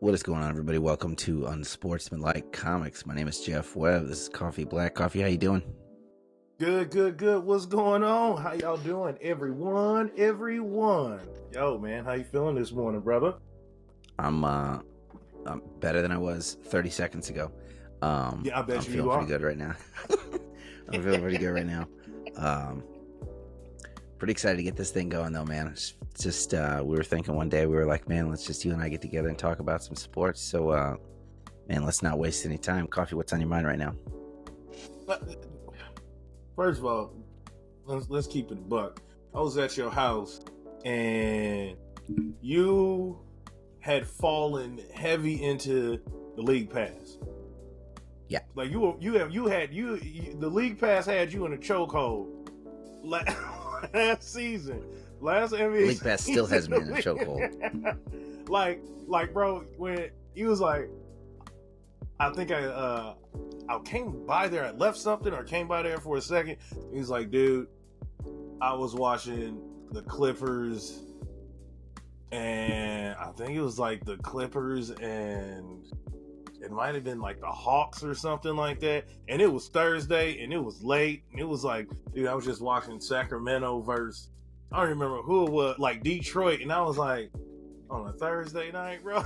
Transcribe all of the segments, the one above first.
What is going on, everybody? Welcome to Unsportsmanlike Comics. My name is Jeff Webb. This is Coffee Black Coffee. How you doing? Good. What's going on? How y'all doing, everyone? Yo, man, how you feeling this morning, brother? I'm better than I was 30 seconds ago. Yeah, I bet I'm you feeling are. pretty good right now. I'm feeling pretty good right now. Pretty excited to get this thing going, though, man. It's just we were thinking one day, we were like, man, let's just you and I get together and talk about some sports. So, man, let's not waste any time. Coffee, what's on your mind right now? First of all, let's keep it a buck. I was at your house, and you had fallen heavy into the league pass. Yeah, like the league pass had you in a chokehold last season. Last NBA league pass still has me in a chokehold. like, bro, when he was like, I think I came by there, I left something or came by there for a second. He's like, dude, I was watching the Clippers, and I think it was like the Clippers, and it might have been like the Hawks or something like that. And it was Thursday, and it was late, and it was like, dude, I was just watching Sacramento versus, I don't remember who it was, like Detroit, and I was like, on a Thursday night, bro.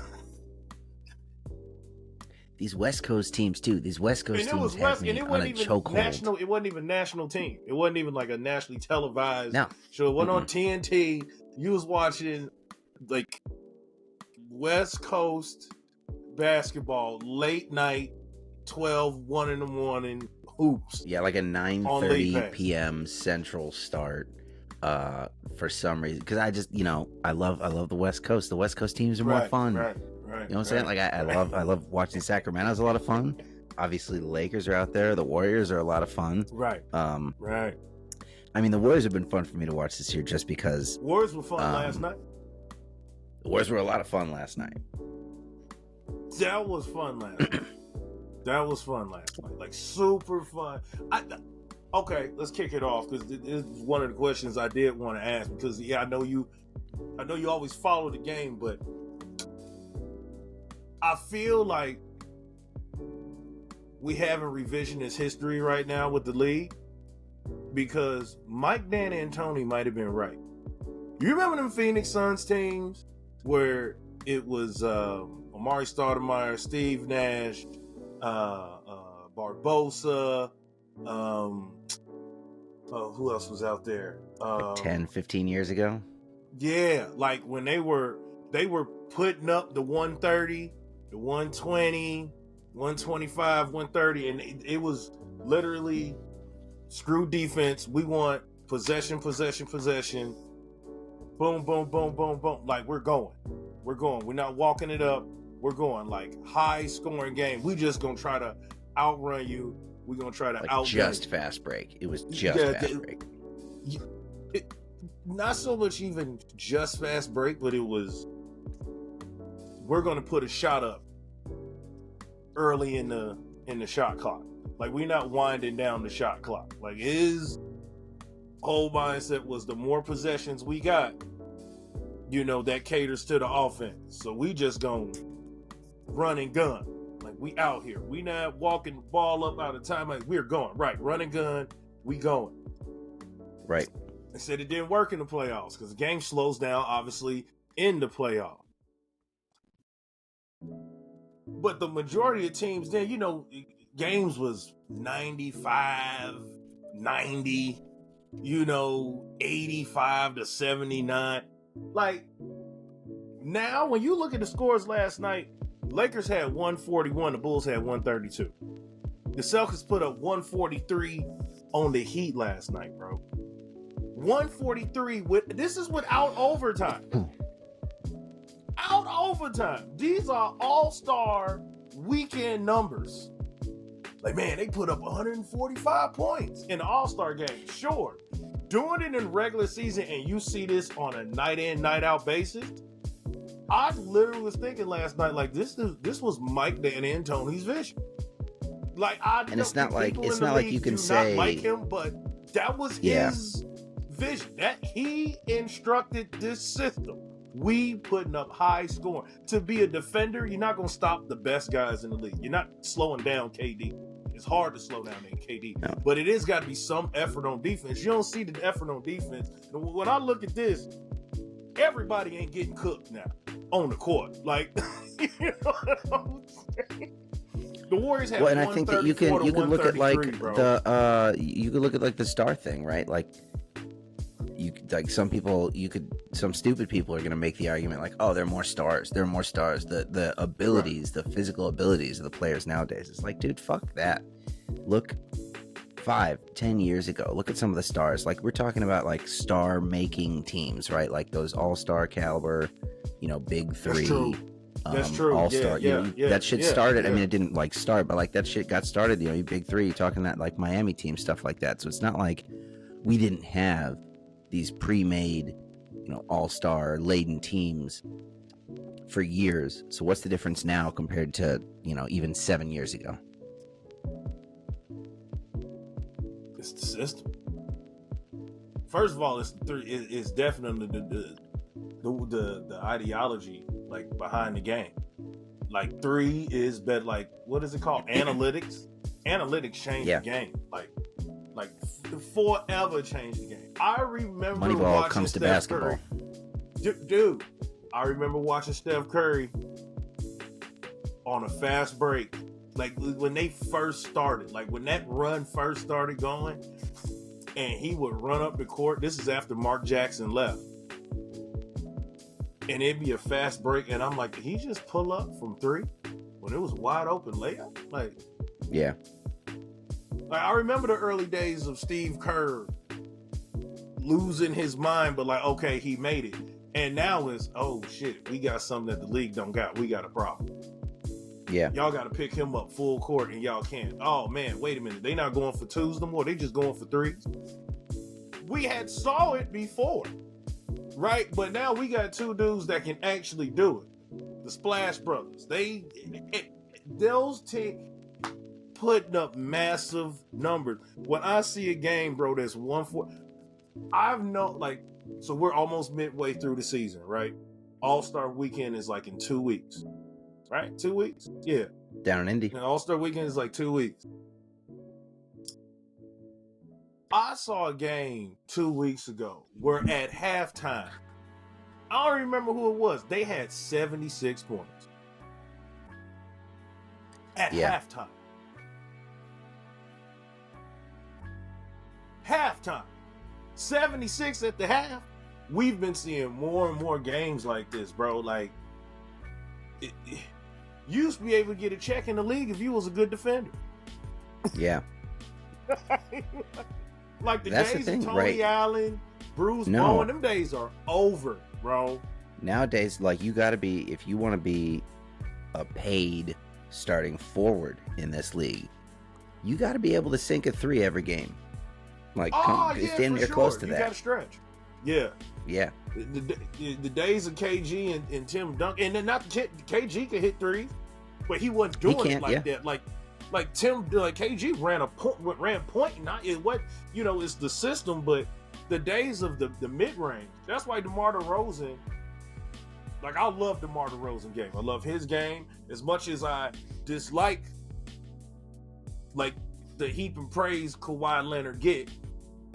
These West Coast teams too. These West Coast teams have me on a chokehold. It wasn't even national team. It wasn't even like a nationally televised show. It wasn't on TNT. You was watching like West Coast basketball, late night, 1 in the morning hoops. Yeah, like a 9:30 p.m. Central start. For some reason, because I just, I love the West Coast. The West Coast teams are more fun. Right. You know what I'm saying? Like I love watching Sacramento's a lot of fun. Obviously, the Lakers are out there. The Warriors are a lot of fun. Right. Right. I mean, the Warriors have been fun for me to watch this year, just because. Warriors were fun last night. The Warriors were a lot of fun last night. That was fun last night. Like super fun. Okay, let's kick it off, because this is one of the questions I did want to ask, because I know you always follow the game, but I feel like we have a revisionist history right now with the league, because Mike D'Antoni might have been right. You remember them Phoenix Suns teams where it was Amari Stoudemire, Steve Nash, Barbosa, who else was out there? 10, 15 years ago? Yeah, like when they were putting up the 130, the 120, 125, 130, and it was literally screw defense. We want possession. Boom, boom, boom, boom, boom. Like, we're going. We're not walking it up. We're going, like, high scoring game. We just gonna try to outrun you. We're going to try to outgun just fast break. It was just fast break. Not so much even just fast break, but it was, we're going to put a shot up early in the shot clock. Like, we're not winding down the shot clock. Like, his whole mindset was, the more possessions we got, that caters to the offense. So we just going to run and gun. Like, we out here. We not walking the ball up out of time. Like, we're going. Right. Run and gun. We going. Right. They said it didn't work in the playoffs, because the game slows down, obviously, in the playoff. But the majority of teams then, games was 95, 90, 85 to 79. Like, now when you look at the scores last night, Lakers had 141, the Bulls had 132. The Celtics put up 143 on the Heat last night, bro. 143 this is without overtime. Out overtime. These are all-star weekend numbers. Like, man, they put up 145 points in the all-star game. Sure. Doing it in regular season, and you see this on a night-in, night-out basis, I literally was thinking last night, like, this was Mike D'Antoni's vision. Like, and it's not like you can say not like him, but that was his vision. That he instructed this system. We putting up high scoring. To be a defender, you're not gonna stop the best guys in the league. You're not slowing down KD. It's hard to slow down KD, No. but it is got to be some effort on defense. You don't see the effort on defense. When I look at this, everybody ain't getting cooked now on the court. Like, you know what I'm saying? The Warriors have. Well, and I think that you can look at like bro. you could look at like the star thing, right? Like some stupid people are going to make the argument like, oh, there are more stars. The abilities, the physical abilities of the players nowadays. It's like, dude, fuck that. Look 5-10 years ago, look at some of the stars. Like, we're talking about like star making teams, right? Like those all-star caliber, big three. That's true. All-star. That shit started. Yeah. I mean, it didn't like start, but like that shit got started, big three, you're talking that like Miami team, stuff like that. So it's not like we didn't have these pre-made, all-star laden teams for years. So what's the difference now compared to, even 7 years ago? It's the system. First of all, it's definitely the ideology like behind the game. Like 3 is better. Like, what is it called? Analytics. Analytics changed the game. Like forever changed the game. I remember Moneyball watching comes to Steph basketball. Curry. Dude, I remember watching Steph Curry on a fast break. Like when they first started, like when that run first started going, and he would run up the court. This is after Mark Jackson left. And it'd be a fast break, and I'm like, did he just pull up from 3 when it was wide open layup? Like, yeah. Like, I remember the early days of Steve Kerr losing his mind, but like, okay, he made it. And now it's, oh shit, we got something that the league don't got. We got a problem. Yeah. Y'all got to pick him up full court, and y'all can't. Oh man, wait a minute. They not going for 2s no more. They just going for 3s. We had saw it before, right? But now we got 2 dudes that can actually do it. The Splash Brothers. Those teams putting up massive numbers. When I see a game, bro, that's 1-4, I've known, like, so we're almost midway through the season, right? All-Star Weekend is like in 2 weeks, right? 2 weeks? Yeah. Down in Indy. And All-Star Weekend is like 2 weeks. I saw a game 2 weeks ago where at halftime, I don't remember who it was. They had 76 points. At halftime. Halftime. 76 at the half. We've been seeing more and more games like this, bro. Like, you used to be able to get a check in the league if you was a good defender. Yeah. Like the That's days the thing, of Tony right? Allen, Bruce Bowen, them days are over, bro. Nowadays, like, you got to be, if you want to be a paid starting forward in this league, you got to be able to sink a 3 every game. Like, it's damn near close to that. You got to stretch. Yeah. Yeah. The days of KG and Tim Duncan, and then not KG could hit 3s, but he wasn't doing it like that. Like KG ran point, not it. What it's the system, but the days of the mid range. That's why DeMar DeRozan. Like, I love DeMar DeRozan game. I love his game as much as I dislike, like, the heap and praise Kawhi Leonard get.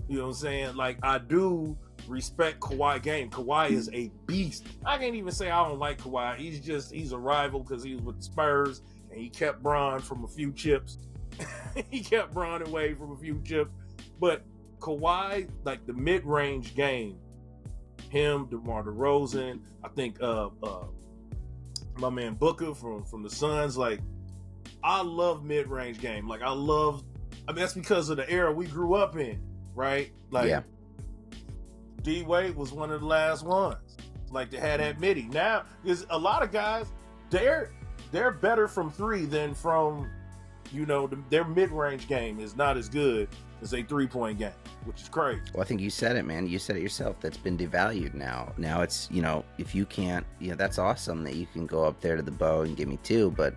You know what I'm saying? Like, I do respect Kawhi game. Kawhi is a beast. I can't even say I don't like Kawhi. He's a rival because he was with the Spurs and he kept Bron from a few chips. He kept Bron away from a few chips. But Kawhi, like the mid-range game, him, DeMar DeRozan, I think my man Booker from the Suns, like, I love mid-range game. Like, that's because of the era we grew up in, right? Like, yeah. D-Wade was one of the last ones, like, to have that midi. Now, there's a lot of guys, they're better from 3 than from, their mid-range game is not as good as a 3-point game, which is crazy. Well, I think you said it, man. You said it yourself. That's been devalued now. Now it's, if you can't, that's awesome that you can go up there to the bow and give me 2, but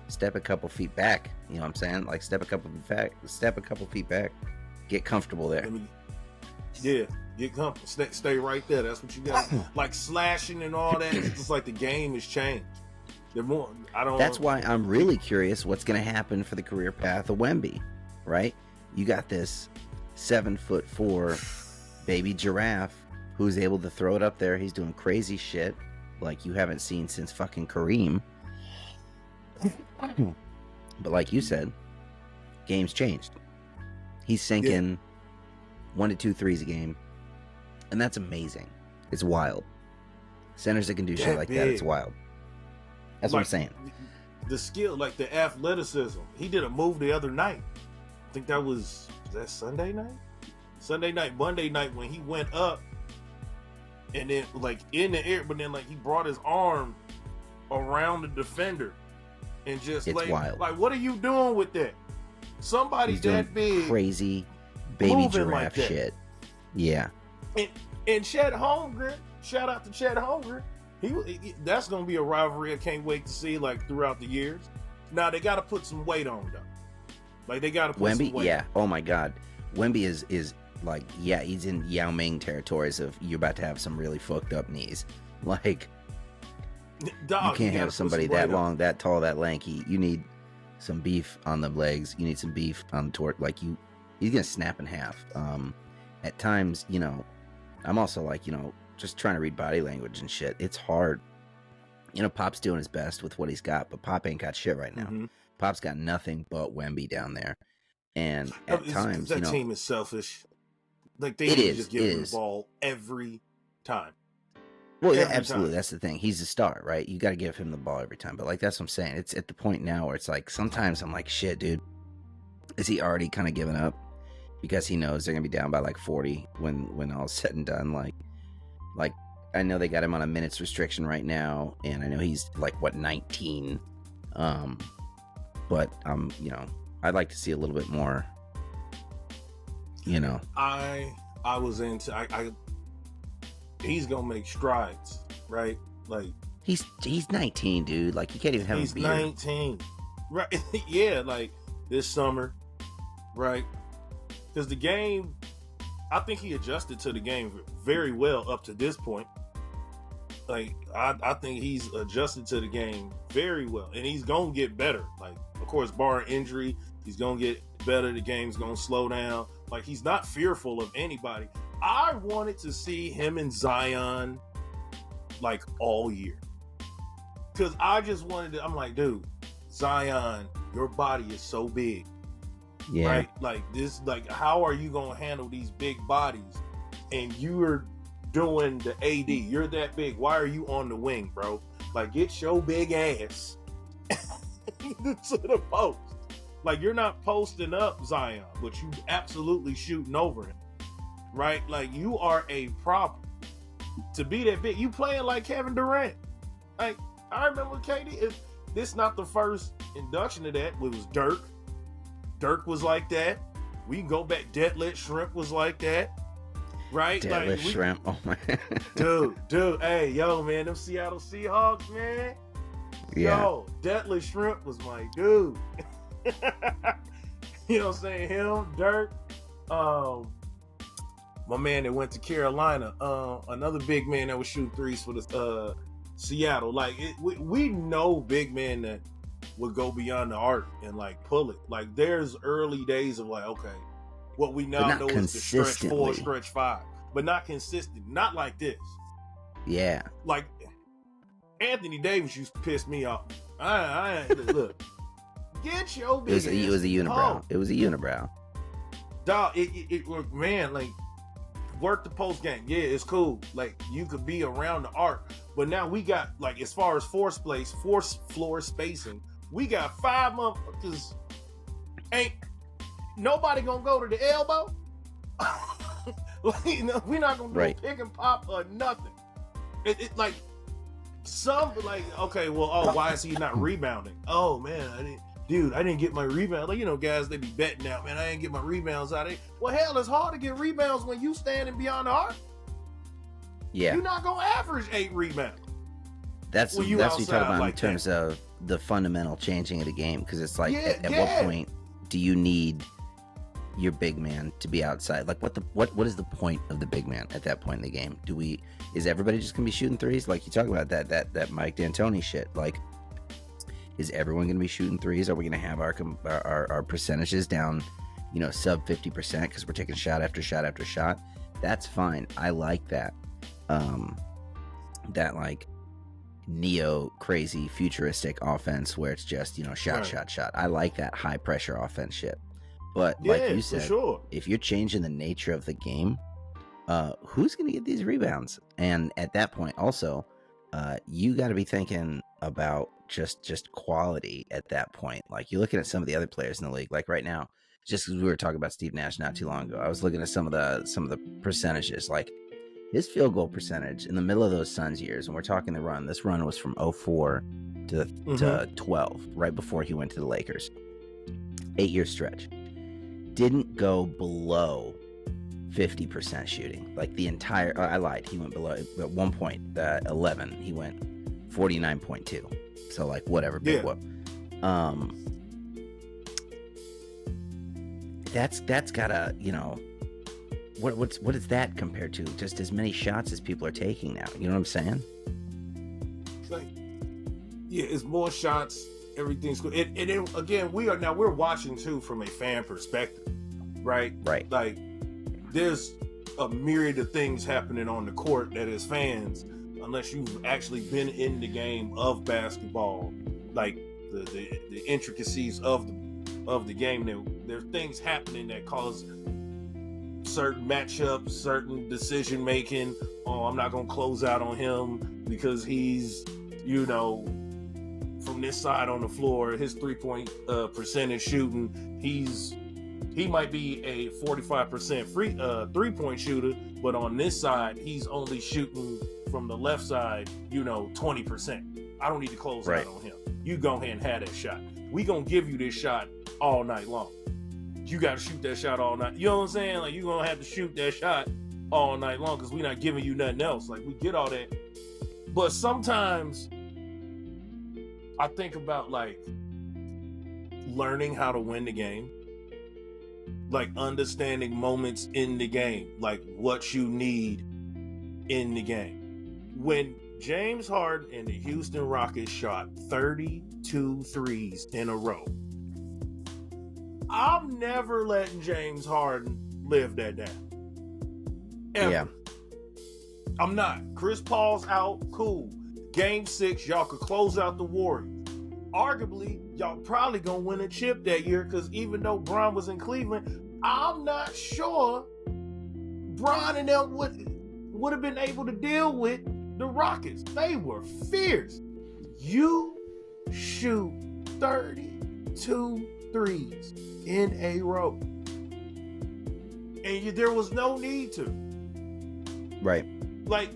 step a couple feet back. You know what I'm saying? Like, step a couple feet back. Get comfortable there. Yeah, get comfortable. Stay right there. That's what you got. Like slashing and all that. It's just like the game has changed. That's why I'm really curious what's going to happen for the career path of Wemby, right? You got this 7'4" baby giraffe who's able to throw it up there. He's doing crazy shit like you haven't seen since fucking Kareem. But like you said, game's changed. He's sinking 1 to 2 threes a game, and that's amazing. It's wild. Centers that can do shit like that, it's wild. That's what I'm saying. The skill, like the athleticism. He did a move the other night. I think was that Sunday night? Sunday night, Monday night, when he went up and then like in the air, but then like he brought his arm around the defender and just it's wild. Like, what are you doing with that? Somebody that big, crazy baby giraffe like shit. Yeah. And Chet Holmgren, shout out to Chet Holmgren. That's gonna be a rivalry I can't wait to see like throughout the years. Now they got to put some weight on though. Like they got to put some weight. Yeah. Oh my God, Wemby is like he's in Yao Ming territories of you're about to have some really fucked up knees. Like you can't have somebody that long, that tall, that lanky. You need some beef on the legs. You need some beef on the torque. Like he's gonna snap in half. At times, I'm also like just trying to read body language and shit. It's hard. Pop's doing his best with what he's got, but Pop ain't got shit right now. Mm-hmm. Pop's got nothing but Wemby down there. And at times, that team is selfish. Like they just give him the ball every time. Well, yeah, absolutely. That's the thing. He's a star, right? You got to give him the ball every time. But like that's what I'm saying. It's at the point now where it's like sometimes I'm like, shit, dude. Is he already kind of giving up because he knows they're gonna be down by like 40 when all's said and done? Like I know they got him on a minutes restriction right now, and I know he's like 19. But I'd like to see a little bit more. I was into he's gonna make strides, right? Like he's 19, dude. Like you can't even have a beard. He's 19, right? Yeah, like this summer, right? Because the game, I think he adjusted to the game very well up to this point. Like I think he's adjusted to the game very well, and he's gonna get better. Like of course, barring injury, he's gonna get better. The game's gonna slow down. Like he's not fearful of anybody. I wanted to see him and Zion like all year, because I just wanted to. I'm like, dude, Zion, your body is so big. Yeah. Right? Like this, like how are you gonna handle these big bodies? And you're doing the AD. You're that big. Why are you on the wing, bro? Like get your big ass to the post. Like you're not posting up Zion, but you absolutely shooting over him. Right? Like you are a problem. To be that big, you playing like Kevin Durant. Like I remember KD. This not the first induction to that. It was Dirk. Dirk was like that. We can go back. Detlef Shrimp was like that, right? Detlef Shrimp. Oh my. dude. Hey, yo, man, them Seattle Seahawks, man. Yeah. Yo, Detlef Shrimp was my dude. You know what I'm saying? Him, Dirk. My man that went to Carolina. Another big man that was shooting threes for the Seattle. Like we know big men that would go beyond the arc and like pull it. Like there's early days of like, okay, what we now know is the stretch 4, stretch 5, but not consistent. Not like this. Yeah. Like Anthony Davis used to piss me off. I look. Get your big ass. It was a unibrow. It was a unibrow. Dog, it man, like work the post game. Yeah, it's cool. Like you could be around the arc, but now we got like as far as force floor spacing. We got 5 motherfuckers. Ain't nobody gonna go to the elbow. Like, we're not gonna do pick and pop or nothing. It like some like okay, well, why is he not rebounding? Oh man, I didn't get my rebound. Like guys, they be betting out, man. I didn't get my rebounds out. Well, hell, it's hard to get rebounds when you standing beyond the arc. Yeah, you're not gonna average 8 rebounds. That's what you talk about like in terms of the fundamental changing of the game, because it's like at what point do you need your big man to be outside? Like, what is the point of the big man at that point in the game? Is everybody just gonna be shooting threes? Like you talk about that Mike D'Antoni shit. Like, is everyone gonna be shooting threes? Are we gonna have our percentages down, sub 50% because we're taking shot after shot after shot? That's fine. I like that. That like neo crazy futuristic offense where it's just shot. I like that high pressure offense shit. But like you said, sure. If you're changing the nature of the game, who's going to get these rebounds? And at that point, also, you got to be thinking about just quality at that point. Like you're looking at some of the other players in the league. Like right now, just because we were talking about Steve Nash not too long ago, I was looking at some of the percentages. Like his field goal percentage in the middle of those Suns years, and we're talking the run. This run was from 04 to 12, right before he went to the Lakers. 8-year stretch. Didn't go below 50% shooting. Like the entire, I lied. He went below at one point, 11. He went 49.2. So like whatever, big whoop. That's gotta, what is that compared to? Just as many shots as people are taking now. You know what I'm saying? Like, yeah, it's more shots. Everything's good. And again, we're watching too from a fan perspective, right? Right. Like, there's a myriad of things happening on the court that as fans, unless you've actually been in the game of basketball, like the intricacies of the game, there's things happening that cause certain matchups, certain decision making. Oh, I'm not gonna close out on him because he's, from this side on the floor, his 3-point percentage shooting, he might be a 45% free 3-point shooter, but on this side he's only shooting from the left side 20%. I don't need to close out on him. You go ahead and have that shot. We gonna give you this shot all night long. You gotta shoot that shot all night. You know what I'm saying? Like, you're gonna have to shoot that shot all night long because we're not giving you nothing else. Like, we get all that, but sometimes I think about like learning how to win the game, like understanding moments in the game, like what you need in the game. When James Harden and the Houston Rockets shot 32 threes in a row, I'm never letting James Harden live that down. Ever. Yeah. I'm not. Chris Paul's out, cool. Game 6, y'all could close out the Warriors. Arguably, y'all probably gonna win a chip that year because even though Bron was in Cleveland, I'm not sure Bron and them would have been able to deal with the Rockets. They were fierce. You shoot 32 threes in a row, and there was no need to. Right. Like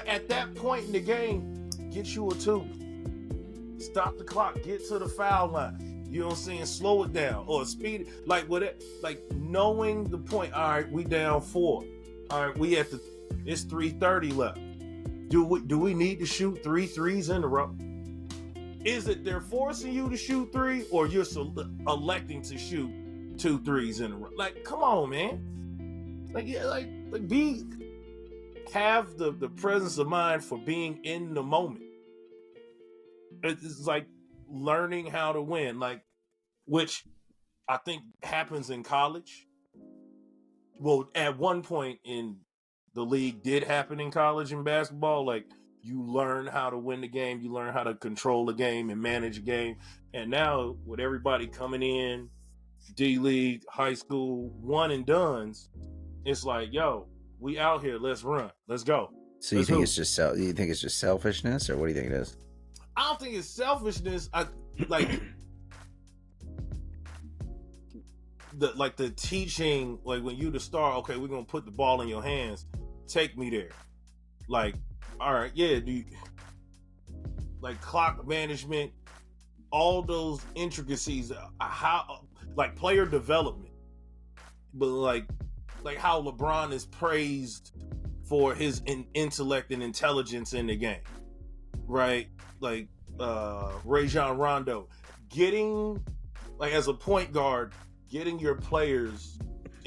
at that point in the game, get you a 2. Stop the clock. Get to the foul line. You know what I'm saying? Slow it down or speed it. Like knowing the point. All right, we down 4. All right, it's 3:30 left. Do we need to shoot 3 threes in a row? Is it they're forcing you to shoot 3, or you're electing to shoot 2 threes in a row? Like, come on, man. Have the presence of mind for being in the moment. It's like learning how to win, like, which I think happens in college. Well, at one point in the league did happen in college in basketball. Like, you learn how to win the game, you learn how to control the game and manage a game. And now with everybody coming in, D-League, high school, one and dones, it's like, yo, we out here, let's run, let's go. So you think it's just selfishness, or what do you think it is? I don't think it's selfishness. The teaching, like when you the star, okay, we're gonna put the ball in your hands, take me there. Like, all right, yeah, like clock management, all those intricacies, how, like, player development, but like how LeBron is praised for his intellect and intelligence in the game, right? Like Rajon Rondo, getting, like, as a point guard, getting your players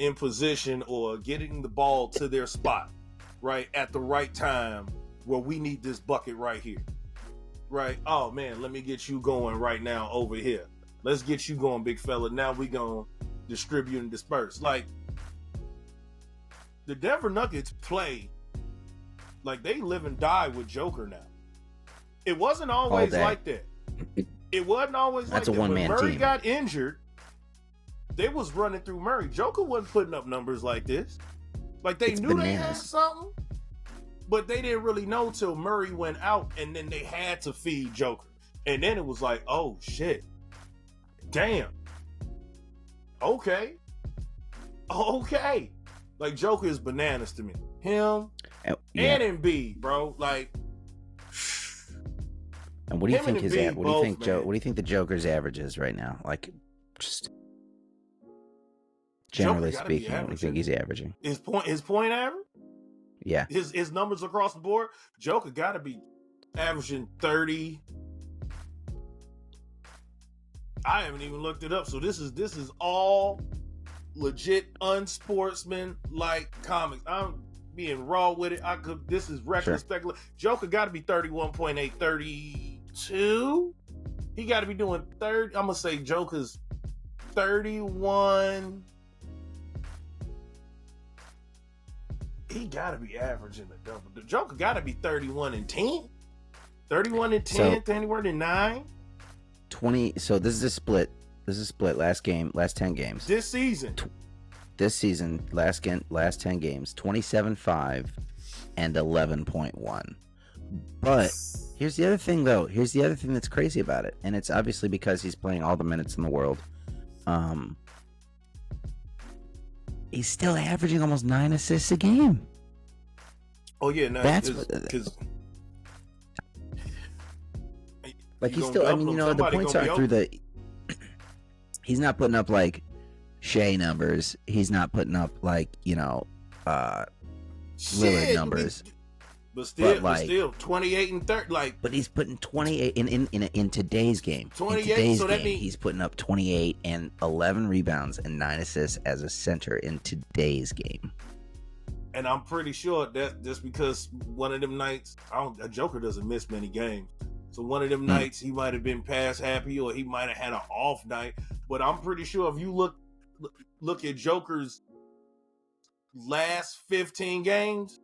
in position or getting the ball to their spot, right, at the right time where we need this bucket right here, right? Oh man, let me get you going right now over here. Let's get you going, big fella. Now we gonna distribute and disperse. Like, the Denver Nuggets play like they live and die with Joker now. It wasn't always like that. It wasn't always That's like a that. one-man When Murray team. got injured, they was running through Murray. Joker wasn't putting up numbers like this. Like, they knew they had something, but they didn't really know till Murray went out, and then they had to feed Joker. And then it was like, oh shit. Damn. Okay. Like, Joker is bananas to me. Him and Embiid, bro. Like, and what do you think his Embiid what do you think both, Joe? man. What do you think the Joker's average is right now? Like, just generally Joker gotta be speaking, what do you think averaging. he's averaging? His point average? Yeah, His numbers across the board, Joker got to be averaging 30. I haven't even looked it up, so this is all legit unsportsmanlike comics. I'm being raw with it. This is reckless speculation. Joker got to be 31.8, 32. He got to be doing 30. I'm gonna say Joker's 31. He got to be averaging the double. The Joker got to be 31 and 10. 31 and 10, 31 and 9. 20. So this is a split. Last 10 games. This season. This season, last 10 games, 27-5 and 11.1. But here's the other thing, though. Here's the other thing that's crazy about it, and it's obviously because he's playing all the minutes in the world. He's still averaging almost 9 assists a game. Oh yeah, no, That's because like he's still. I mean, the points are through the. He's not putting up like Shea numbers. He's not putting up like Lillard numbers. But still 28 and 30. Like, but he's putting 28 in today's game. 28. So that means he's putting up 28 and 11 rebounds and 9 assists as a center in today's game. And I'm pretty sure that just because one of them nights, a Joker doesn't miss many games. So one of them nights he might have been past happy, or he might have had an off night. But I'm pretty sure if you look at Joker's last 15 games,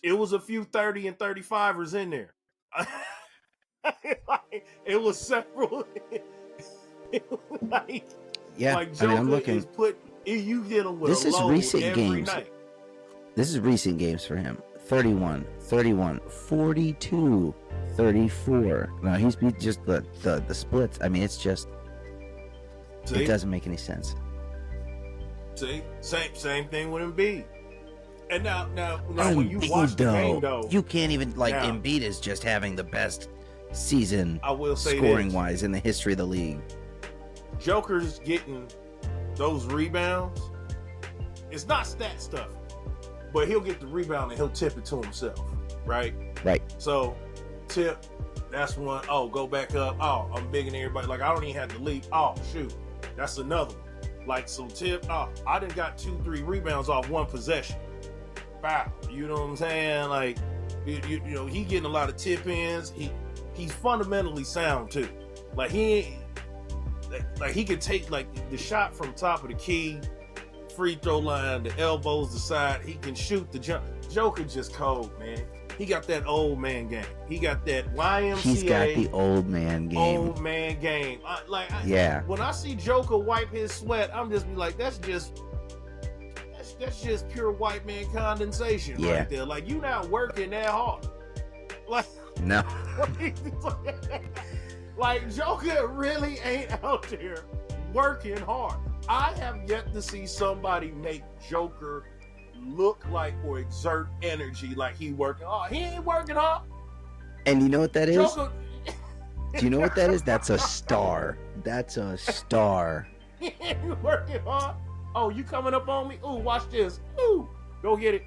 it was a few 30 and 35ers in there. It was several. Joker I'm looking. You dealing with this a is load recent every games. night. This is recent games for him. 31, 31, 42, 34. No, he's just the splits. I mean, it's just it doesn't make any sense. See, same thing with Embiid. And now when you watch the game, though, you can't even Embiid is just having the best season. I will say scoring wise in the history of the league. Joker's getting those rebounds. It's not stat stuff, but he'll get the rebound and he'll tip it to himself, right? Right. So, tip. That's one. Oh, go back up. Oh, I'm bigger than everybody. Like, I don't even have to leap. Oh, shoot. That's another one. Like, so tip. Oh, I done got 2-3 rebounds off one possession. Wow. You know what I'm saying? Like, you know, he getting a lot of tip ins. He's fundamentally sound too. Like, he could take like the shot from top of the key, free throw line, the elbows, the side. He can shoot the jump. Joker just cold, man. He got that old man game. He got that YMCA. He's got the old man game. Old man game. Yeah. When I see Joker wipe his sweat, I'm just be like, that's just pure white man condensation right there. Like, you not working that hard. Like, no. Like, Joker really ain't out there working hard. I have yet to see somebody make Joker look like or exert energy like he working hard. He ain't working hard. And you know what that is? Joker... Do you know what that is? That's a star. That's a star. He ain't working hard. Oh, you coming up on me? Ooh, watch this. Ooh, go get it.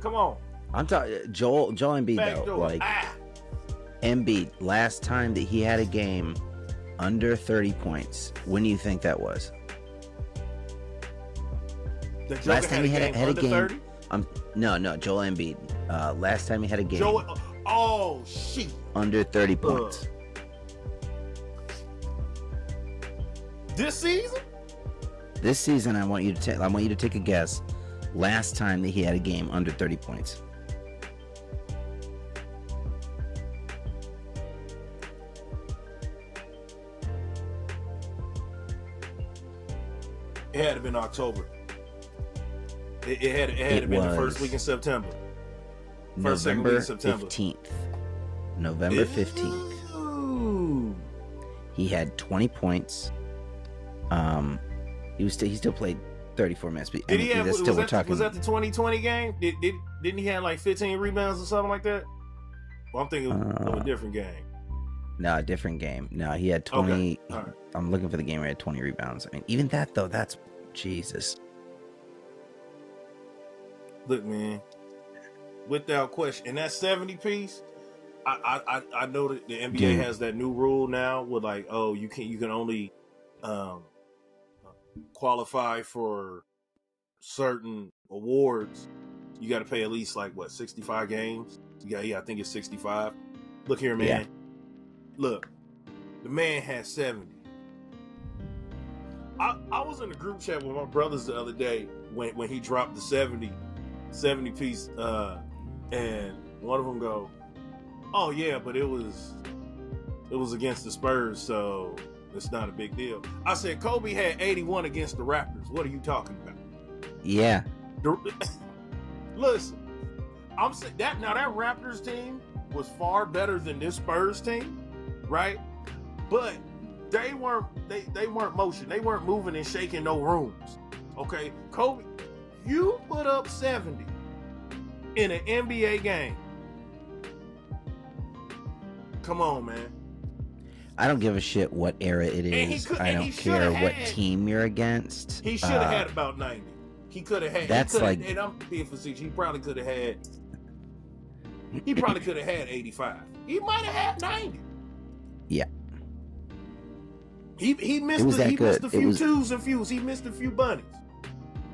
Come on. I'm talking Joel Embiid though. Embiid, last time that he had a game under 30 points, when do you think that was? The Joker Last time he had a under game. 30? No, Joel Embiid. Last time he had a game Oh shit. under 30 points. This season? This season, I want you to take a guess. Last time that he had a game under 30 points. It had to have been October. It had to have been the first week in September. November 15th. November 15th. Ooh. He had 20 points. He still played 34 minutes. But Did he have? Was still, that the 2020 game? Didn't he have like 15 rebounds or something like that? Well, I'm thinking of a different game. No, a different game. No, he had 20. Okay. Right. I'm looking for the game where he had 20 rebounds. I mean, even that though, that's Jesus. Look, man, without question, and that 70 piece, I know that the NBA has that new rule now with like, oh, you can only qualify for certain awards. You got to pay at least like 65 games. Yeah, I think it's 65. Look here, man. Yeah. Look, the man has 70. I was in a group chat with my brothers the other day when he dropped the 70 piece, and one of them go, "Oh yeah, but it was against the Spurs, so it's not a big deal." I said, Kobe had 81 against the Raptors. What are you talking about? Yeah. Listen, I'm saying that Raptors team was far better than this Spurs team, right? But they weren't motion. They weren't moving and shaking no rooms. Okay, Kobe, you put up 70 in an NBA game. Come on, man. I don't give a shit what era it is. I don't care what team you're against. He should have had about 90. He could have had. That's like, and I'm being facetious. He probably could have had. He probably could have had 85. He might have had 90. Yeah. He missed a few twos and fews. He missed a few bunnies.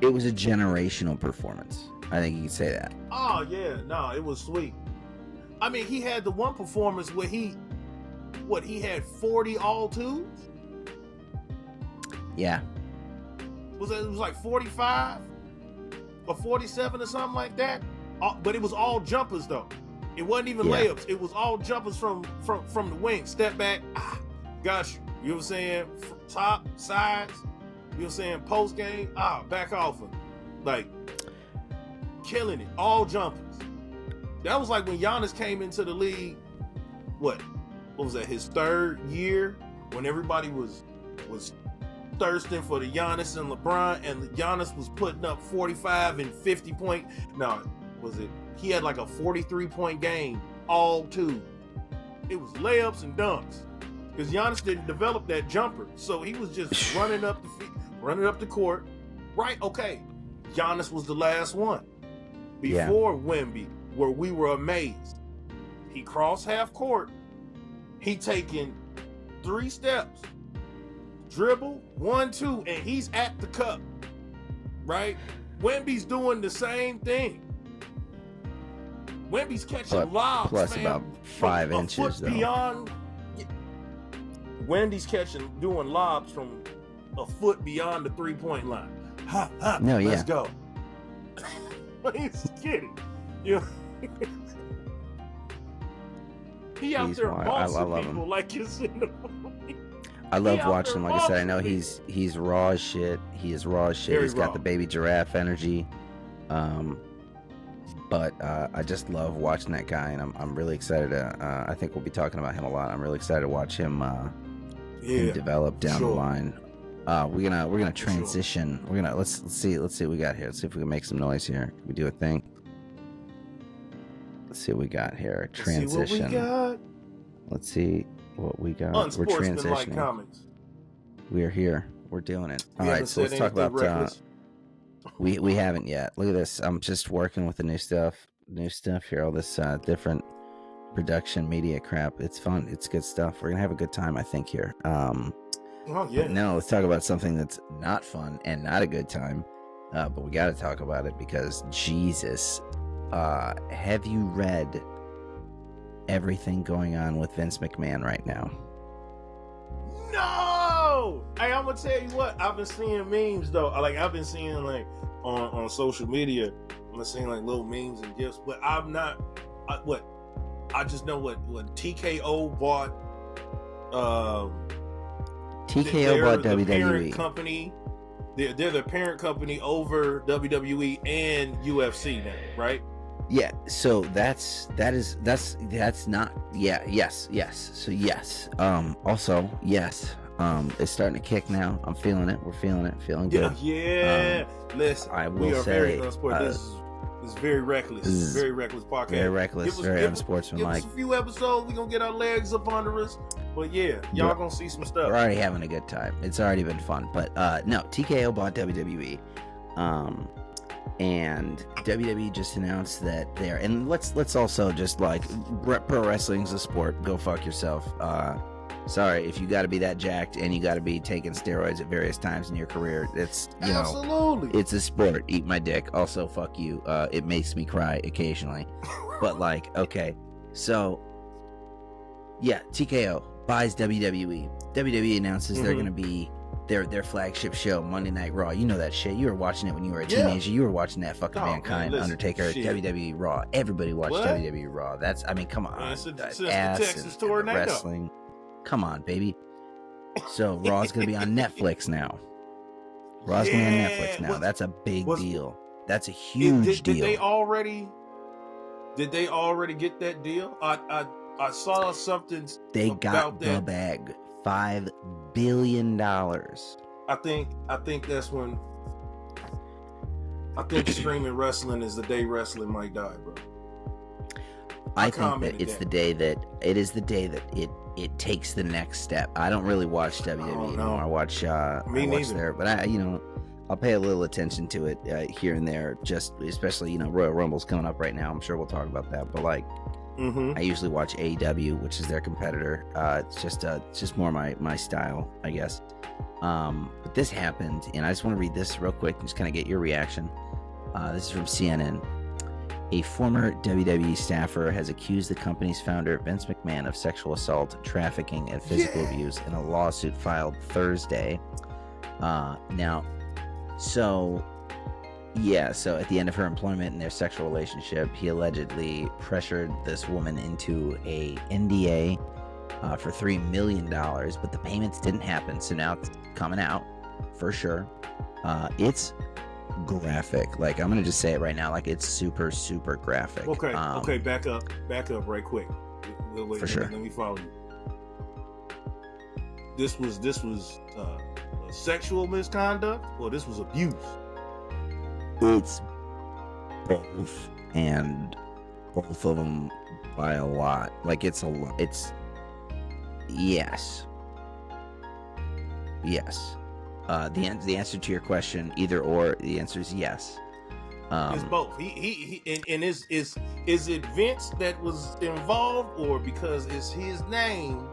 It was a generational performance. I think you could say that. Oh yeah, no, it was sweet. I mean, he had the one performance where he had 40 all twos. Yeah. It was like 45 or 47 or something like that. But it was all jumpers though. It wasn't even layups. It was all jumpers from the wing. Step back. Got you. You know what I'm saying? Top, sides. You know what I'm saying? Post game. Back off him. Like, killing it. All jumpers. That was like when Giannis came into the league. What was that? His third year, when everybody was thirsting for the Giannis and LeBron, and Giannis was putting up 45 and 50 point. No, was it? He had like a 43-point game, all two. It was layups and dunks. Because Giannis didn't develop that jumper, so he was just running up the court. Right? Okay. Giannis was the last one before Wemby, where we were amazed. He crossed half court. He taking 3 steps, dribble 1, 2, and he's at the cup. Right? Wemby's doing the same thing. Wemby's catching lobs, plus man, about 5 inches though. Beyond. Wendy's doing lobs from a foot beyond the 3-point line. Let's go. He's kidding. You know? He out there bossing people like it's in the movie. I love watching him. Like I said, I know he's raw as shit. He is raw as shit. He's got the baby giraffe energy. But I just love watching that guy, and I'm really excited to. I think we'll be talking about him a lot. I'm really excited to watch him. Him develop down the line. We're gonna transition. We're gonna let's see what we got here. Let's see if we can make some noise here. Can we do a thing? Let's see what we got here. Transition. Let's see what we got. We're transitioning. Comics. We're here. We're doing it. All right, so let's talk about. We haven't yet. Look at this. I'm just working with the new stuff here. All this different production media crap. It's fun. It's good stuff. We're gonna have a good time, I think, here. Oh yeah. No, let's talk about something that's not fun and not a good time. but we got to talk about it because Jesus, have you read everything going on with Vince McMahon right now? No! Hey, I'm gonna tell you what, I've been seeing memes though. Like I've been seeing like on social media, I'm seeing like little memes and gifs, but I'm not I just know what TKO bought TKO bought the WWE. Parent company. They're the parent company over WWE and UFC now, right? Yeah, so that's not yes. So yes. Also, yes. It's starting to kick now. I'm feeling it. We're feeling it. Feeling good. Yeah. Listen, I will we are say, very unsportsmanlike. This is very reckless. Very reckless podcast. Very reckless. Very unsportsmanlike. Give us a few episodes. We're gonna get our legs up under us. But yeah, y'all gonna see some stuff. We're already having a good time. It's already been fun. But no, TKO bought WWE. And WWE just announced that they're, and let's also just like, pro wrestling's a sport. Go fuck yourself. Sorry if you got to be that jacked and you got to be taking steroids at various times in your career. It's absolutely, it's a sport. Eat my dick. Also, fuck you. It makes me cry occasionally. But like, okay, so yeah, TKO buys WWE. WWE announces they're gonna be their flagship show, Monday Night Raw. You know that shit. You were watching it when you were a teenager. You were watching that fucking Mankind, Undertaker, shit. WWE Raw. Everybody watched WWE Raw. That's, I mean, come on. Since the Texas tornado. Wrestling. Come on, baby. So Raw's gonna be on Netflix now. Raw's gonna be on Netflix now. That's a big deal. That's a huge deal. Did they already get that deal? I saw something. They got the bag. $5 billion. I think that's when. I think streaming wrestling is the day wrestling might die, bro. I think that it's the day that it takes the next step. I don't really watch WWE anymore. I watch there, but I'll pay a little attention to it here and there. Just especially Royal Rumble's coming up right now. I'm sure we'll talk about that, but like. I usually watch AEW, which is their competitor. It's just more my style, I guess. But this happened, and I just want to read this real quick and just kind of get your reaction. This is from CNN. A former WWE staffer has accused the company's founder, Vince McMahon, of sexual assault, trafficking, and physical abuse in a lawsuit filed Thursday. So at the end of her employment in their sexual relationship, he allegedly pressured this woman into a NDA for $3 million, but the payments didn't happen. So now it's coming out for sure. It's graphic. Like, I'm gonna just say it right now. Like, it's super, super graphic. Okay. Back up right quick. Wait, for sure. Let me follow you. This was sexual misconduct, or this was abuse? It's both, and both of them by a lot. Like, it's a lot. It's yes. The answer to your question, either or, the answer is yes. It's both. He and is it Vince that was involved, or because it's his name,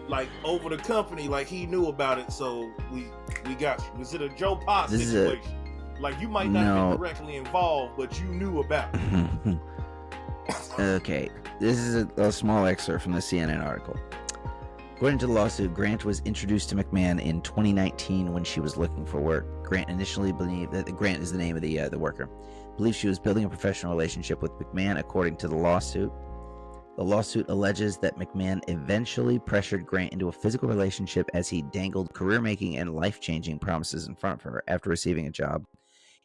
like, over the company, like he knew about it, so we got you? Is it a Joe Pot situation? Like, you might not have been directly involved, but you knew about it. Okay, this is a small excerpt from the CNN article. According to the lawsuit, Grant was introduced to McMahon in 2019 when she was looking for work. Grant initially believed that Grant is the name of the worker. Believed she was building a professional relationship with McMahon, according to the lawsuit. The lawsuit alleges that McMahon eventually pressured Grant into a physical relationship as he dangled career-making and life-changing promises in front of her after receiving a job.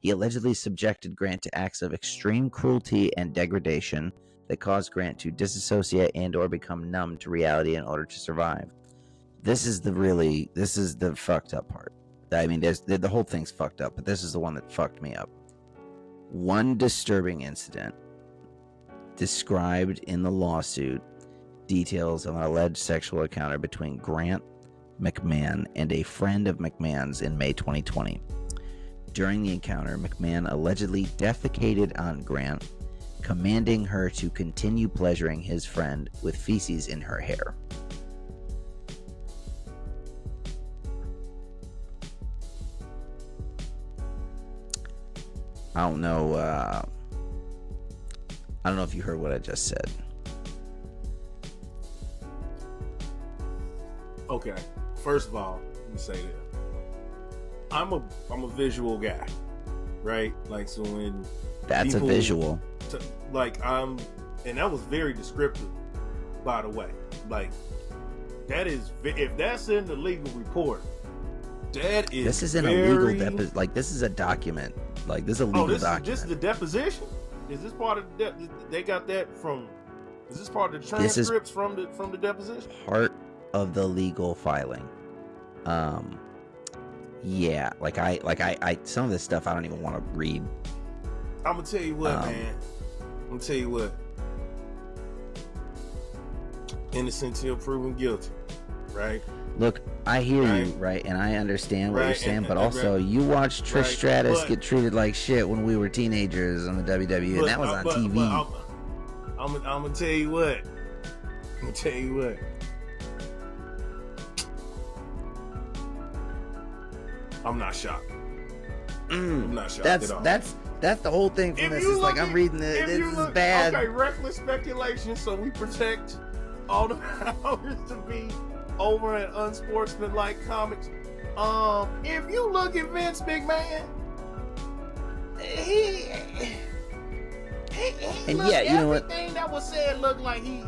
He allegedly subjected Grant to acts of extreme cruelty and degradation that caused Grant to disassociate and or become numb to reality in order to survive. This is the fucked up part. I mean, the whole thing's fucked up, but this is the one that fucked me up. One disturbing incident described in the lawsuit details of an alleged sexual encounter between Grant McMahon and a friend of McMahon's in May 2020. During the encounter, McMahon allegedly defecated on Grant, commanding her to continue pleasuring his friend with feces in her hair. I don't know. I don't know if you heard what I just said. Okay. First of all, let me say this. I'm a visual guy, right? Like, so when That's a visual. And that was very descriptive, by the way. Like, that is, if that's in the legal report, that is. This isn't a legal deposition. Like, this is a document. Like, this is a legal document. This is the deposition. Is this part of the? They got that from. Is this part of the transcripts from the deposition? Part of the legal filing. Yeah. Like I some of this stuff I don't even want to read. I'm gonna tell you what, man. I'm gonna tell you what. Innocent till proven guilty, right? Look, I hear you, right, and I understand what you're saying, but also you watched Trish Stratus get treated like shit when we were teenagers on the WWE, and that was on TV. I'm gonna tell you what. I'm not shocked. I'm not shocked at all. That's the whole thing from this. It's like I'm reading this is bad. Okay, reckless speculation, so we protect all the powers to be over at Unsportsmanlike Comics. If you look at Vince McMahon, he and looked, yeah, you know what? Everything that was said looked like he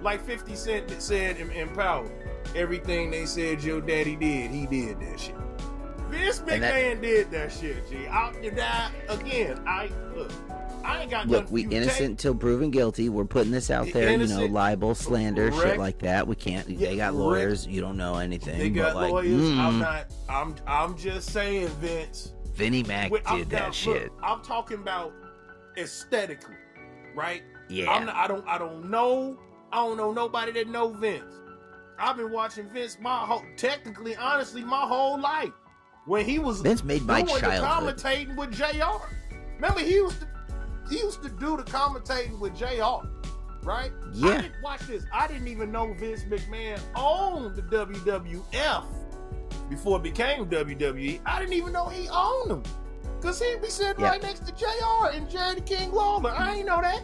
like 50 Cent that said in Power. Everything they said your daddy did, he did that shit. Vince McMahon did that shit, G. I ain't got look, nothing we innocent till proven guilty. We're putting this out there, innocent, libel, slander, shit like that. We can't. They got lawyers. You don't know anything. They got lawyers. I'm just saying, Vince. Vinnie Mac did that shit. Look, I'm talking about aesthetically, right? Yeah. I don't know nobody that know Vince. I've been watching Vince honestly my whole life. When he was Vince made my childhood commentating with JR. Remember he used to do the commentating with JR, right? Yeah. Watch this. I didn't even know Vince McMahon owned the WWF before it became WWE. I didn't even know he owned them. Because he'd be sitting right next to JR and Jerry the King Lawler. I ain't know that.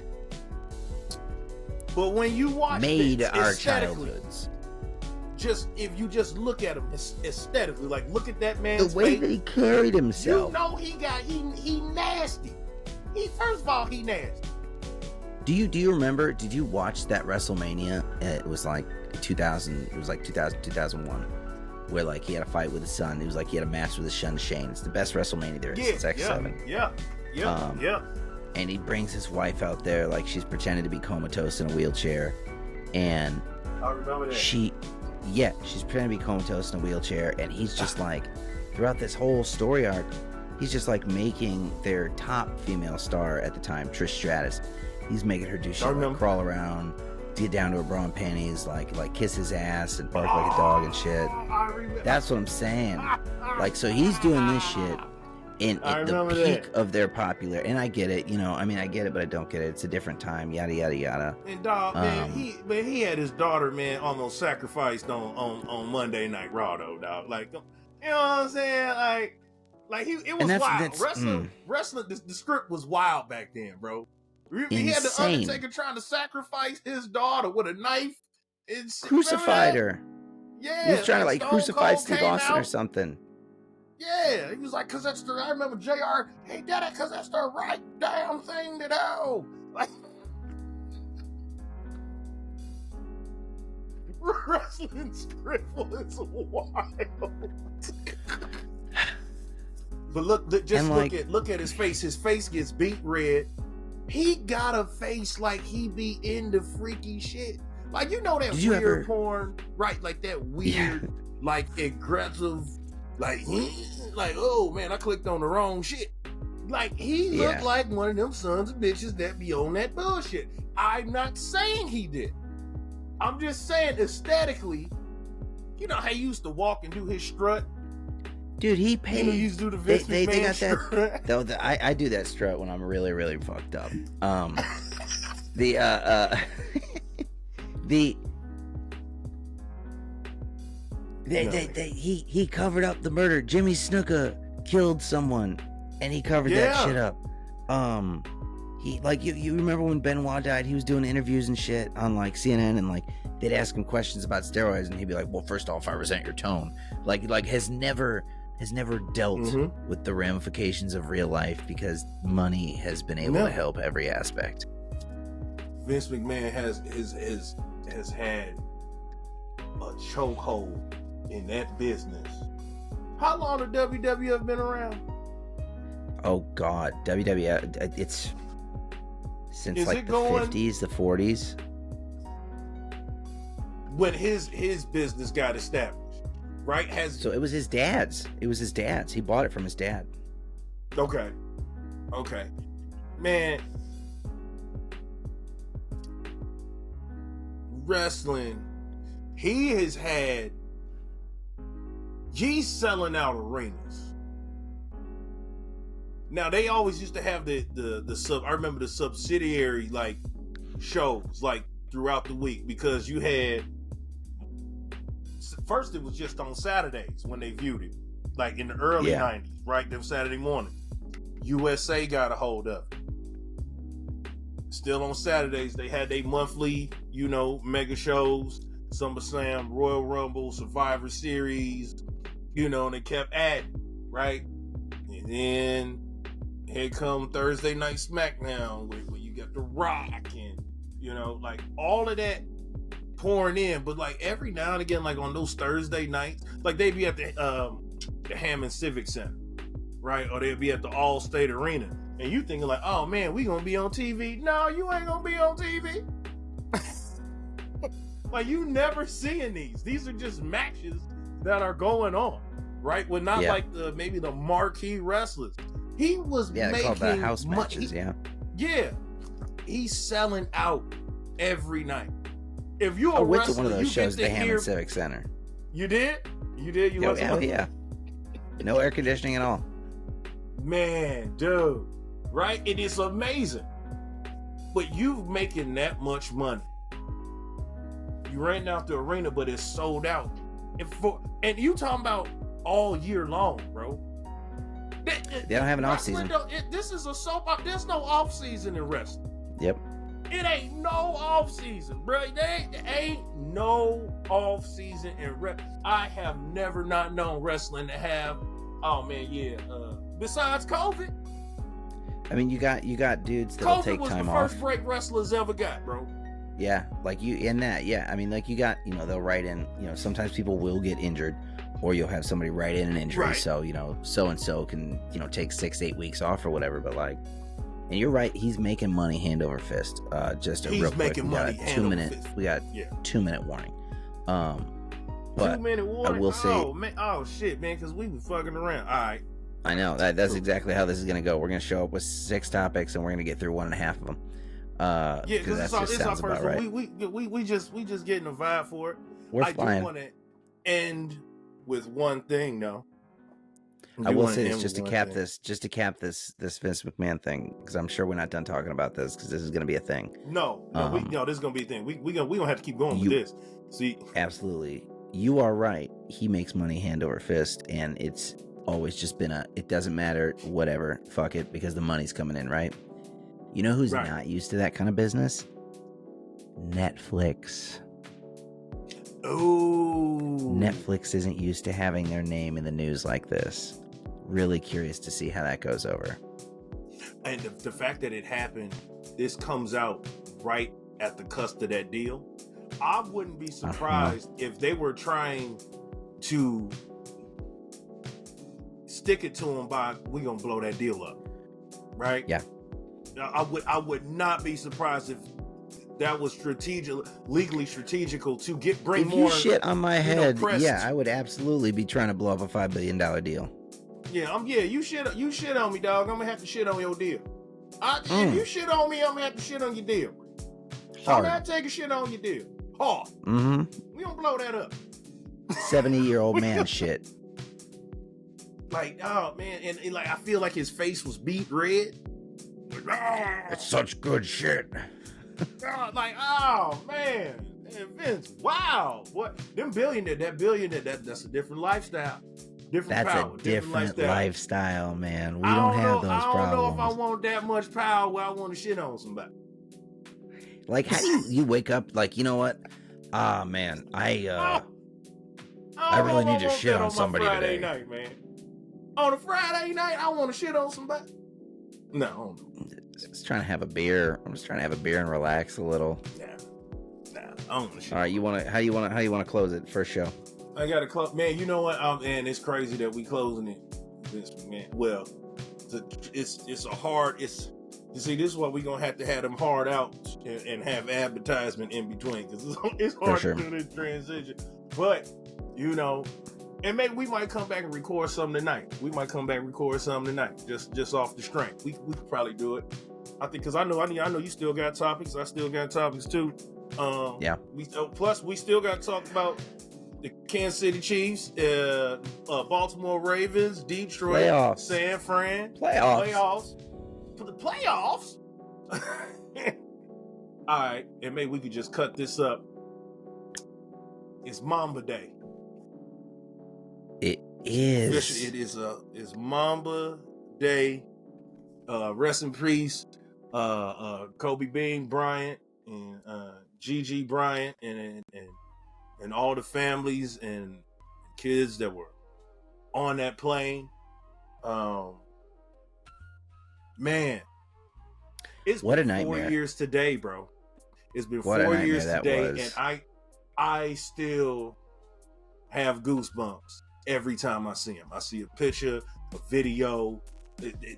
But when you watch our childhoods. If you just look at him aesthetically, like look at that man's the way face, that he carried himself. You know he nasty. First of all, he nasty. Do you remember? Did you watch that WrestleMania? It was like 2000. It was like 2001, where like he had a fight with his son. It was like he had a match with his son Shane. It's the best WrestleMania there is since X7. Yeah. And he brings his wife out there like she's pretending to be comatose in a wheelchair, and I remember that. she's pretending to be comatose in a wheelchair, and he's just like, throughout this whole story arc, he's just like making their top female star at the time, Trish Stratus. He's making her do shit like crawl around, get down to her bra and panties, like kiss his ass and bark like a dog and shit. That's what I'm saying. Like, so he's doing this shit in the peak of their popularity. And I get it, I get it, but I don't get it. It's a different time, yada yada yada. And dog, man, he had his daughter, man, almost sacrificed on Monday Night Raw, though, dog. Like, you know what I'm saying? Like it was wild. Wrestling, the script was wild back then, bro. He had the Undertaker trying to sacrifice his daughter with a knife. Crucified her. Yeah. He was trying to like crucify Steve Austin or something. Yeah, he was like, cause that's I remember JR, he did it cause that's the right damn thing to do. Like, wrestling script is wild. But look at his face. His face gets beat red. He got a face like he be into freaky shit. Like, that weird porn, right? Like that weird, like aggressive, like, oh man, I clicked on the wrong shit. Like, he looked like one of them sons of bitches that be on that bullshit. I'm not saying he did. I'm just saying aesthetically, you know how he used to walk and do his strut? Dude, he paid. He used to do the Vince they got strut. that. Though I do that strut when I'm really, really fucked up. He covered up the murder. Jimmy Snuka killed someone. and he covered that shit up. He like you remember when Benoit died? He was doing interviews and shit on like CNN, and like they'd ask him questions about steroids, and he'd be like, "Well, first off, I resent your tone." Like has never dealt with the ramifications of real life because money has been able to help every aspect. Vince McMahon has had a chokehold in that business. How long has WWF been around? Oh God, WWF, it's since like the 50s, the 40s. When his business got established, right? So it was his dad's. He bought it from his dad. Okay. Man, wrestling, he's selling out arenas. Now they always used to have the sub. I remember the subsidiary like shows like throughout the week, because you had, first it was just on Saturdays when they viewed it, like in the early 90s, right? Them Saturday morning. USA got a hold of it. Still on Saturdays, they had their monthly, mega shows, SummerSlam, Royal Rumble, Survivor Series, and they kept adding, right? And then here come Thursday Night SmackDown, where you got The Rock and, like all of that pouring in. But like every now and again, like on those Thursday nights, like they'd be at the Hammond Civic Center, right? Or they'd be at the All-State Arena. And you thinking like, oh man, we gonna be on TV. No, you ain't gonna be on TV. Like you never seeing these. These are just matches that are going on, right? Well, not like maybe the marquee wrestlers. He was making called the house matches. He's selling out every night. If you I went to one of those shows at the Hammond Civic Center. You did? You went to yeah. No air conditioning at all. Man, dude, right? It is amazing. But you making that much money. You ran out the arena, but it's sold out. And you talking about all year long, bro. They don't have an off season. This is a soap opera. There's no off season in wrestling. Yep. It ain't no off season, bro. There ain't no off season in wrestling. I have never not known wrestling to have. Oh man, besides COVID. I mean, you got dudes that'll take time off. COVID was the first break wrestlers ever got, bro. Yeah, like you in that. Yeah, I mean, like you got, they'll write in. Sometimes people will get injured, or you'll have somebody write in an injury. Right. So so and so can take 6-8 weeks off or whatever. But like, and you're right, he's making money hand over fist. Just a real quick, we got 2 minute. We got 2 minute warning. But 2 minute warning. I will say, oh shit, man, because we were fucking around. All right. I know that's exactly how this is gonna go. We're gonna show up with 6 topics, and we're gonna get through 1.5 of them. Because it's our first one. Right. We just getting a vibe for it. We're flying. I do want to end with one thing, though. I will say this just to cap this Vince McMahon thing, because I'm sure we're not done talking about this, because this is going to be a thing. No, this is going to be a thing. We gonna have to keep going with this. See, absolutely, you are right. He makes money hand over fist, and it's always just been it doesn't matter, whatever, fuck it, because the money's coming in, right? You know who's not used to that kind of business? Netflix. Oh, Netflix isn't used to having their name in the news like this. Really curious to see how that goes over. And the fact that it happened, this comes out right at the cusp of that deal. I wouldn't be surprised if they were trying to stick it to them by, we're going to blow that deal up. Right? Yeah. I would not be surprised if that was legally strategical to bring more. If you shit on my head, I would absolutely be trying to blow up a $5 billion deal. Yeah, you shit on me, dog. I'm gonna have to shit on your deal. If you shit on me, I'm gonna have to shit on your deal. I'm gonna take a shit on your deal. Hard. Mm-hmm. We gonna blow that up. 70-year-old man shit. Like, oh man, and like I feel like his face was beat red. It's such good shit. Like, oh man, Vince, wow, what them billionaire, that's a different lifestyle. different That's power, a different lifestyle. lifestyle, man. We don't have those problems. I don't know if I want that much power where I want to shit on somebody. Like, how do you wake up like, you know what? Ah, man, I really need to shit on somebody Friday today. night, man. On a Friday night, I want to shit on somebody. No, I don't know. Just trying to have a beer. I'm just trying to have a beer and relax a little. Nah, I don't want to shit. All right, how you want to close it? First show. I got to close, man. You know what? Man, it's crazy that we closing it. This man. Well, it's a hard. You see, this is why we're gonna have them hard out and have advertisement in between, because it's hard to do this transition. But you know, and maybe we might come back and record something tonight. Just off the strength. We could probably do it. I think, because I know you still got topics. I still got topics too. Yeah. Plus we still got to talk about the Kansas City Chiefs, Baltimore Ravens, Detroit, playoffs. San Fran, playoffs. For the playoffs. All right, and maybe we could just cut this up. It's Mamba Day. It is. It's Mamba Day. Rest in peace, Kobe Bean Bryant and Gigi Bryant and all the families and kids that were on that plane. Man, it's what a been nightmare. 4 years today, bro. It's been what 4 years today, was. and I still have goosebumps every time I see him. I see a picture, a video.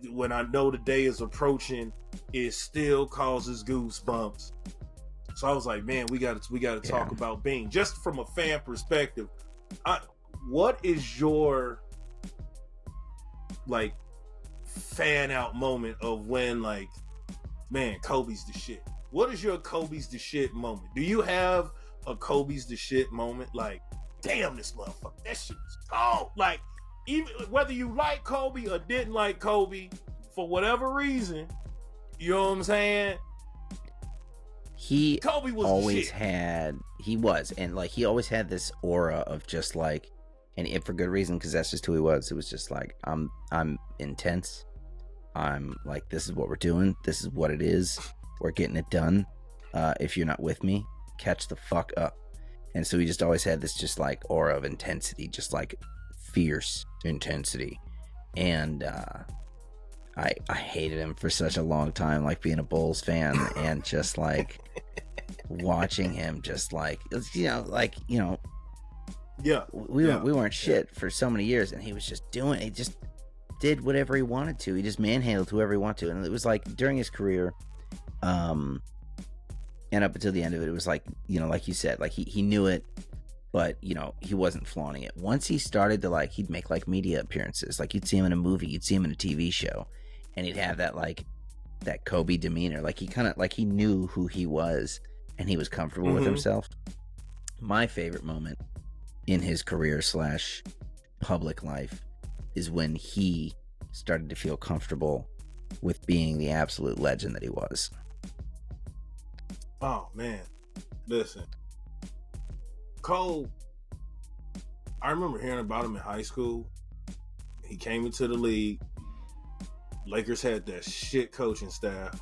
When I know the day is approaching, it still causes goosebumps. So I was like, man, we got to talk about Bean, just from a fan perspective. What is your like fan out moment of when, like, man, Kobe's the shit? What is your Kobe's the shit moment? Do you have a Kobe's the shit moment? Like, damn, this motherfucker, that shit was cold. Like, even whether you like Kobe or didn't like Kobe, for whatever reason, you know what I'm saying? Kobe was always had, he always had this aura of just like, and for good reason, because that's just who he was. It was just like, I'm intense. I'm like, this is what we're doing. This is what it is. We're getting it done. If you're not with me, catch the fuck up. And so he just always had this just like aura of intensity, just like fierce intensity. And I hated him for such a long time, like being a Bulls fan and just like watching him just like, we weren't shit for so many years, and he was just he just did whatever he wanted to. He just manhandled whoever he wanted to. And it was like during his career, and up until the end of it, it was like, like you said, like he knew it, but he wasn't flaunting it. Once he started to like, he'd make like media appearances, like you'd see him in a movie, you'd see him in a TV show, and he'd have that like that Kobe demeanor. Like he kind of like he knew who he was, and he was comfortable with himself. My favorite moment in his career / public life is when he started to feel comfortable with being the absolute legend that he was. Oh man, listen, Cole, I remember hearing about him in high school. He came into the league. Lakers had that shit coaching staff.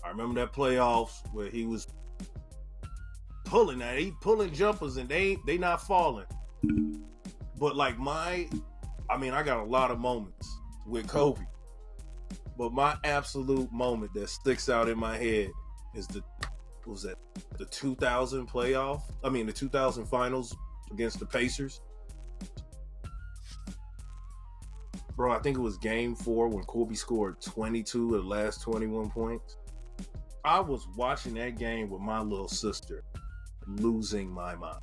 I remember that playoffs where he was pulling jumpers and they not falling. But like I got a lot of moments with Kobe. But my absolute moment that sticks out in my head is the 2000 the 2000 finals against the Pacers. Bro, I think it was game 4 when Kobe scored 22 of the last 21 points. I was watching that game with my little sister, losing my mind.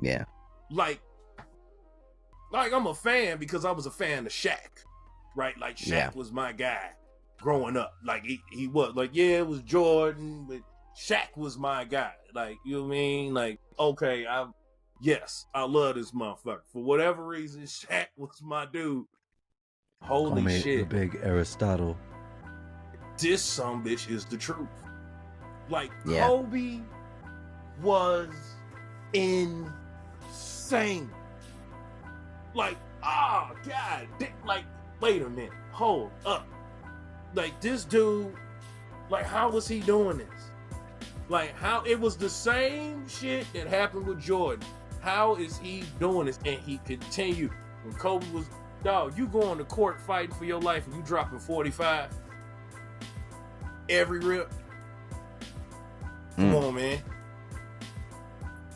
Yeah. Like I'm a fan because I was a fan of Shaq, right? Like Shaq was my guy growing up. Like he was like, it was Jordan, but Shaq was my guy. Like, you know what I mean? Like, okay, I love this motherfucker. For whatever reason, Shaq was my dude. Holy shit. The big Aristotle. This sumbitch is the truth. Like, Yeah. Kobe was insane. Like, God, like, wait a minute, hold up. Like, this dude, like, how was he doing this? Like, how it was the same shit that happened with Jordan. How is he doing this? And he continued. When Kobe was, dog, you going to court fighting for your life and you dropping 45 every rip. Come on, man.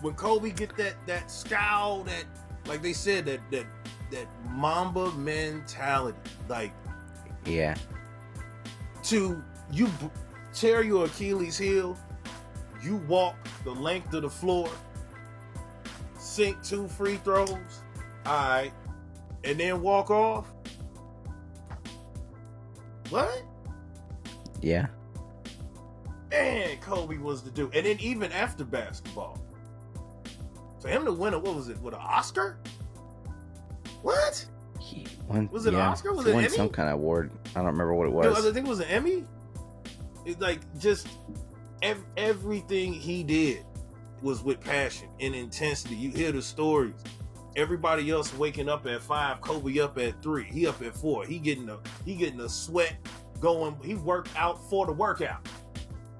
When Kobe get that scowl, that, like they said, that Mamba mentality, like, yeah, to you tear your Achilles heel, you walk the length of the floor, sink 2 free throws, all right, and then walk off. What? Yeah. And Kobe was the dude. And then even after basketball, for him to win what was it, with an Oscar? What? He won, was it an Oscar? Was it an Emmy? Some kind of award. I don't remember what it was. I think it was an Emmy. It's like just everything he did was with passion and intensity. You hear the stories. Everybody else waking up at 5, Kobe up at 3. He up at 4. He getting a sweat going. He worked out for the workout.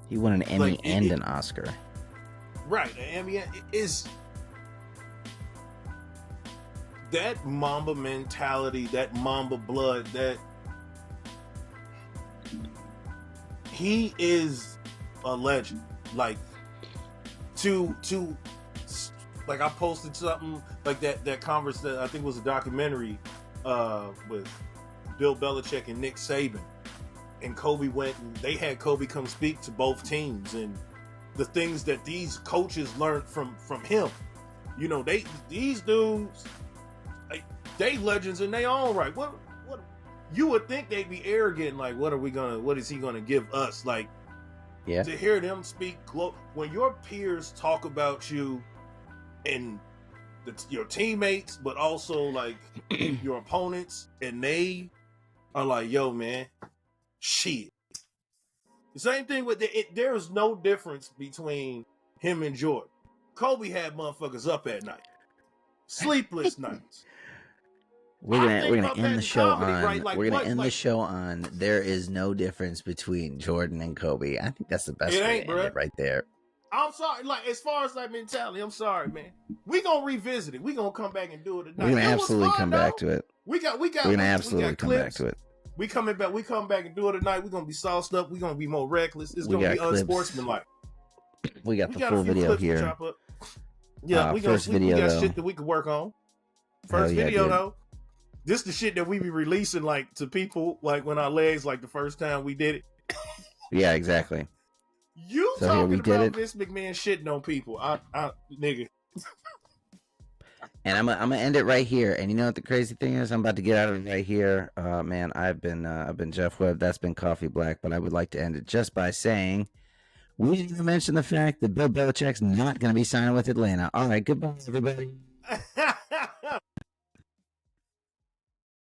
He won an Emmy and an Oscar. Right, an Emmy is that Mamba mentality, that Mamba blood, that he is a legend. Like to like I posted something like that conversation. I think it was a documentary with Bill Belichick and Nick Saban. And Kobe went and they had Kobe come speak to both teams and the things that these coaches learned from him. You know, these dudes, like, they legends in their own right. What you would think they'd be arrogant, like, what is he gonna give us? Like, yeah, to hear them speak when your peers talk about you and your teammates, but also like your opponents, and they are like, yo, man, shit. The same thing with there's no difference between him and Jordan. Kobe had motherfuckers up at night, sleepless nights. We're gonna end the show on. Right? Like, we're gonna end the show on. There is no difference between Jordan and Kobe. I think that's the best way to end it right there. I'm sorry, like, as far as that mentality, I'm sorry, man. We gonna revisit it. We gonna come back and do it tonight. We're gonna absolutely come back to it. We're gonna absolutely come back to it. We come back and do it tonight. We're gonna be sauced up. We're gonna be more reckless. It's gonna be unsportsmanlike. We got the full video here. Yeah, we got shit that we could work on. First video though. This the shit that we be releasing like to people like when our legs like the first time we did it. Yeah, exactly. You so talking about Vince McMahon shitting on people. I nigga. And I'm gonna end it right here. And you know what the crazy thing is? I'm about to get out of it right here. Man, I've been Jeff Webb. That's been Coffee Black. But I would like to end it just by saying we didn't mention the fact that Bill Belichick's not gonna be signing with Atlanta. All right, goodbye, everybody.